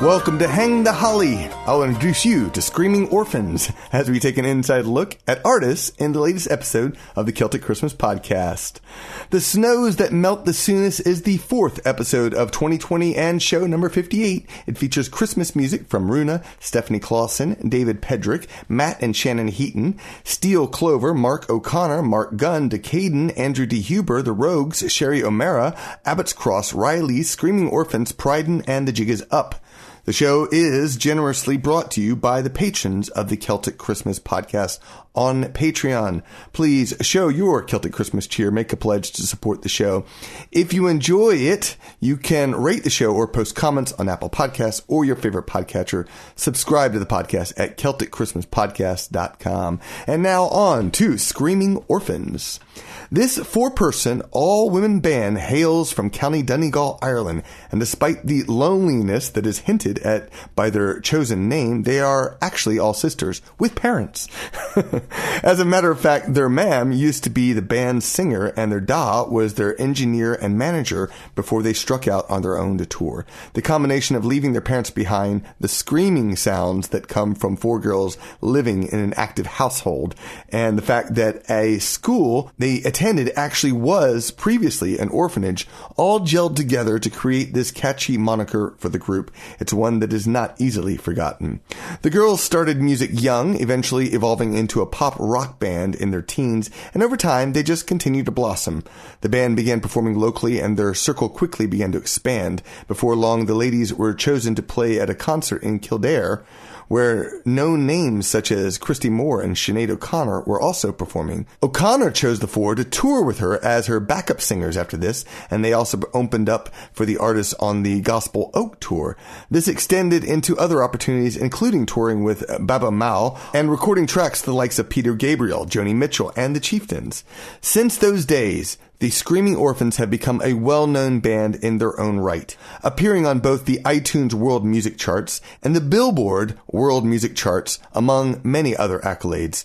Welcome to Hang the Holly. I'll introduce you to Screaming Orphans as we take an inside look at artists in the latest episode of the Celtic Christmas podcast. The Snows That Melt the Soonest is the fourth episode of 2020 and show number 58. It features Christmas music from Runa, Stephanie Clausen, David Pedrick, Matt and Shannon Heaton, Steel Clover, Mark O'Connor, Mark Gunn, Decaden, Andrew D. Huber, The Rogues, Sherry O'Mara, Abbott's Cross, Riley, Screaming Orphans, Pryden, and The Jig Is Up. The show is generously brought to you by the patrons of the Celtic Christmas podcast on Patreon. Please show your Celtic Christmas cheer. Make a pledge to support the show. If you enjoy it, you can rate the show or post comments on Apple Podcasts or your favorite podcatcher. Subscribe to the podcast at CelticChristmasPodcast.com. And now on to Screaming Orphans. This four-person, all-women band hails from County Donegal, Ireland, and despite the loneliness that is hinted at by their chosen name, they are actually all sisters, with parents. As a matter of fact, their mam used to be the band's singer, and their da was their engineer and manager before they struck out on their own to tour. The combination of leaving their parents behind, the screaming sounds that come from four girls living in an active household, and the fact that a school they attended actually was previously an orphanage, all gelled together to create this catchy moniker for the group. It's one that is not easily forgotten. The girls started music young, eventually evolving into a pop rock band in their teens, and over time they just continued to blossom. The band began performing locally and their circle quickly began to expand. Before long, the ladies were chosen to play at a concert in Kildare, where known names such as Christy Moore and Sinead O'Connor were also performing. O'Connor chose the four to tour with her as her backup singers after this, and they also opened up for the artists on the Gospel Oak tour. This extended into other opportunities, including touring with Baba Mal and recording tracks to the likes of Peter Gabriel, Joni Mitchell, and the Chieftains. Since those days, the Screaming Orphans have become a well-known band in their own right, appearing on both the iTunes World Music Charts and the Billboard World Music Charts, among many other accolades.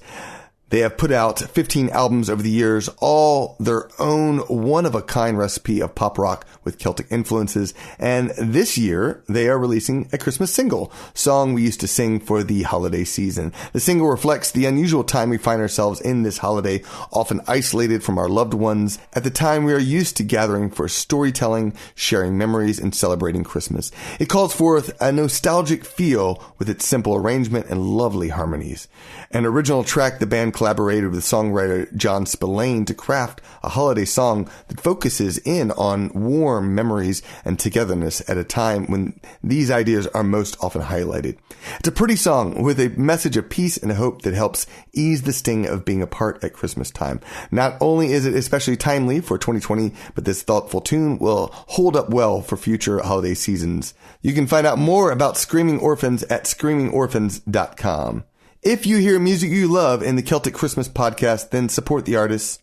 They have put out 15 albums over the years, all their own one-of-a-kind recipe of pop rock with Celtic influences, and this year they are releasing a Christmas single, song we used to sing for the holiday season. The single reflects the unusual time we find ourselves in this holiday, often isolated from our loved ones, at the time we are used to gathering for storytelling, sharing memories, and celebrating Christmas. It calls forth a nostalgic feel with its simple arrangement and lovely harmonies. An original track the band collaborated with songwriter John Spillane to craft a holiday song that focuses in on warm memories and togetherness at a time when these ideas are most often highlighted. It's a pretty song with a message of peace and hope that helps ease the sting of being apart at Christmas time. Not only is it especially timely for 2020, but this thoughtful tune will hold up well for future holiday seasons. You can find out more about Screaming Orphans at screamingorphans.com. If you hear music you love in the Celtic Christmas podcast, then support the artists,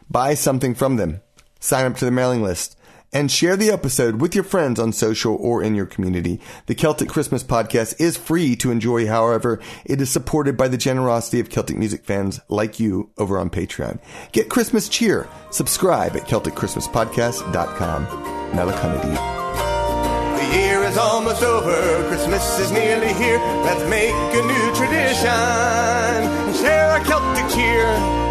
buy something from them, sign up to the mailing list, and share the episode with your friends on social or in your community. The Celtic Christmas podcast is free to enjoy, however, it is supported by the generosity of Celtic music fans like you over on Patreon. Get Christmas cheer. Subscribe at CelticChristmasPodcast.com. Malakanadeep. The year is almost over, Christmas is nearly here. Let's make a new tradition and share our Celtic cheer.